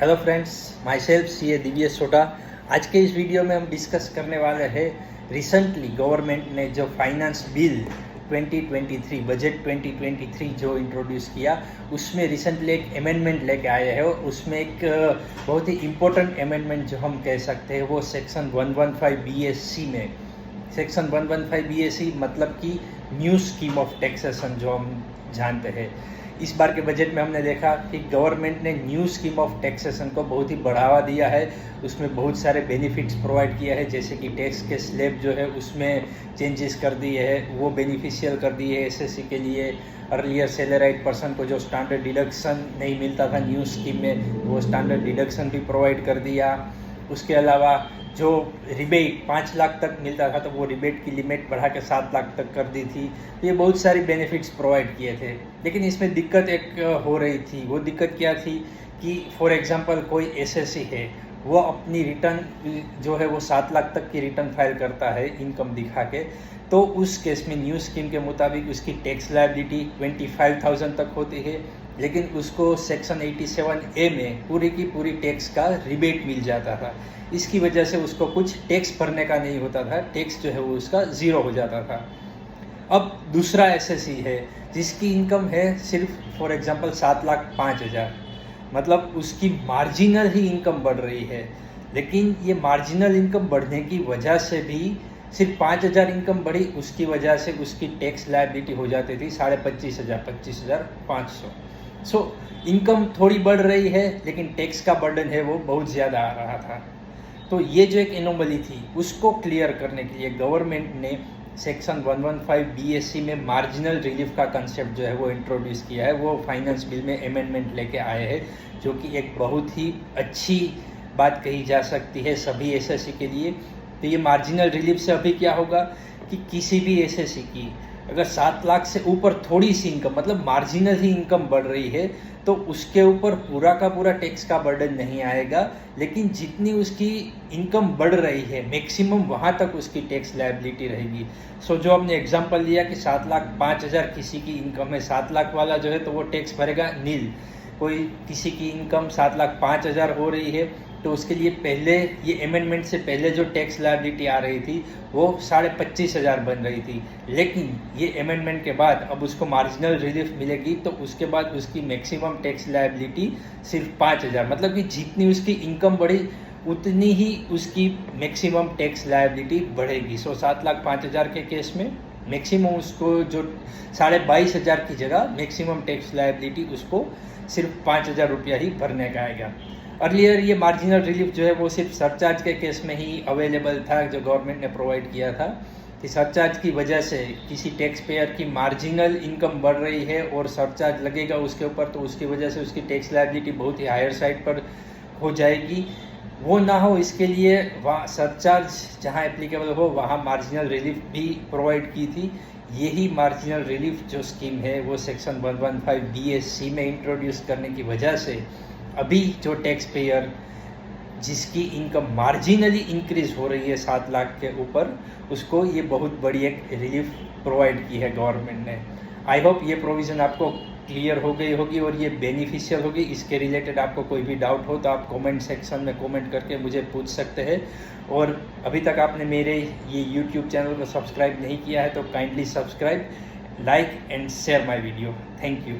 Hello friends, my self सी ए दिव्य सोटा। आज के इस वीडियो में हम डिस्कस करने वाले हैं रिसेंटली गवर्नमेंट ने जो फाइनेंस बिल 2023 बजट 2023 जो इंट्रोड्यूस किया, उसमें रिसेंटली एक अमेंडमेंट लेके आए हैं। और उसमें एक बहुत ही इम्पोर्टेंट अमेंडमेंट जो हम कह सकते हैं वो सेक्शन 115 BSC में। सेक्शन 115 BSC मतलब कि न्यू स्कीम ऑफ टैक्सेशन जो हम जानते हैं। इस बार के बजट में हमने देखा कि गवर्नमेंट ने न्यू स्कीम ऑफ टैक्सेशन को बहुत ही बढ़ावा दिया है। उसमें बहुत सारे बेनिफिट्स प्रोवाइड किया है, जैसे कि टैक्स के स्लैब जो है उसमें चेंजेस कर दिए है, वो बेनिफिशियल कर दिए है एसएससी के लिए। अर्लियर सैलराइड पर्सन को जो स्टैंडर्ड डिडक्शन नहीं मिलता था न्यू स्कीम में, वो स्टैंडर्ड डिडक्शन भी प्रोवाइड कर दिया। उसके अलावा जो रिबेट 5 लाख तक मिलता था तो वो रिबेट की लिमिट बढ़ा के 7 लाख तक कर दी थी। ये बहुत सारी बेनिफिट्स प्रोवाइड किए थे, लेकिन इसमें दिक्कत एक हो रही थी। वो दिक्कत क्या थी कि फॉर एग्जांपल कोई एसएससी है, वो अपनी रिटर्न जो है वो 7 लाख तक की रिटर्न फाइल करता है इनकम दिखा के, तो उस केस में न्यू स्कीम के मुताबिक उसकी टैक्स लायबिलिटी 25,000 तक होती है, लेकिन उसको सेक्शन 87A में पूरी की पूरी टैक्स का रिबेट मिल जाता था। इसकी वजह से उसको कुछ टैक्स भरने का नहीं होता था, टैक्स जो है वो उसका ज़ीरो हो जाता था। अब दूसरा एसएससी है जिसकी इनकम है सिर्फ फॉर एग्जांपल 7,05,000, मतलब उसकी मार्जिनल ही इनकम बढ़ रही है, लेकिन ये मार्जिनल इनकम बढ़ने की वजह से भी सिर्फ 5,000 इनकम बढ़ी, उसकी वजह से उसकी टैक्स लायबिलिटी हो जाती थी 25,500 25,500। सो इनकम थोड़ी बढ़ रही है, लेकिन टैक्स का बर्डन है वो बहुत ज़्यादा आ रहा था। तो ये जो एक एनोमली थी उसको क्लियर करने के लिए गवर्नमेंट ने सेक्शन 115 BSC में मार्जिनल रिलीफ का कंसेप्ट जो है वो इंट्रोड्यूस किया है। वो फाइनेंस बिल में अमेंडमेंट लेके आए हैं, जो कि एक बहुत ही अच्छी बात कही जा सकती है सभी एसएससी के लिए। तो ये मार्जिनल रिलीफ से अभी क्या होगा कि किसी भी एसएससी की अगर 7 लाख से ऊपर थोड़ी सी इनकम, मतलब मार्जिनल ही इनकम बढ़ रही है, तो उसके ऊपर पूरा का पूरा टैक्स का बर्डन नहीं आएगा, लेकिन जितनी उसकी इनकम बढ़ रही है मैक्सिमम वहाँ तक उसकी टैक्स लायबिलिटी रहेगी। सो जो हमने एग्जांपल लिया कि 7,05,000 किसी की इनकम है, 7 लाख वाला जो है तो वो टैक्स भरेगा नील। कोई किसी की इनकम 7,05,000 हो रही है तो उसके लिए पहले ये अमेंडमेंट से पहले जो टैक्स लायबिलिटी आ रही थी वो 25,500 बन रही थी, लेकिन ये अमेंडमेंट के बाद अब उसको मार्जिनल रिलीफ मिलेगी, तो उसके बाद उसकी मैक्सिमम टैक्स लायबिलिटी सिर्फ 5,000, मतलब कि जितनी उसकी इनकम बढ़ी उतनी ही उसकी मैक्सिमम टैक्स लायबिलिटी बढ़ेगी। 7,05,000 के केस में मैक्सिमम उसको जो 22,500 की जगह मैक्सिमम टैक्स लायबिलिटी उसको सिर्फ 5,000 रुपया ही भरने का आएगा। अर्लियर ये मार्जिनल रिलीफ जो है वो सिर्फ सरचार्ज के केस में ही अवेलेबल था, जो गवर्नमेंट ने प्रोवाइड किया था कि सरचार्ज की वजह से किसी टैक्स पेयर की मार्जिनल इनकम बढ़ रही है और सरचार्ज लगेगा उसके ऊपर, तो उसकी वजह से उसकी टैक्स लायबिलिटी बहुत ही हायर साइड पर हो जाएगी। वो ना हो इसके लिए वहाँ सरचार्ज जहाँ एप्लीकेबल हो वहाँ मार्जिनल रिलीफ भी प्रोवाइड की थी। यही मार्जिनल रिलीफ जो स्कीम है वो सेक्शन 115 BSC में इंट्रोड्यूस करने की वजह से अभी जो टैक्स पेयर जिसकी इनकम मार्जिनली इंक्रीज हो रही है 7 लाख के ऊपर, उसको ये बहुत बड़ी एक रिलीफ प्रोवाइड की है गवर्नमेंट ने। आई होप ये प्रोविज़न आपको क्लियर हो गई होगी और ये बेनिफिशियल होगी। इसके रिलेटेड आपको कोई भी डाउट हो तो आप कमेंट सेक्शन में कमेंट करके मुझे पूछ सकते हैं। और अभी तक आपने मेरे ये यूट्यूब चैनल को सब्सक्राइब नहीं किया है तो kindly subscribe, like and share my video. Thank you.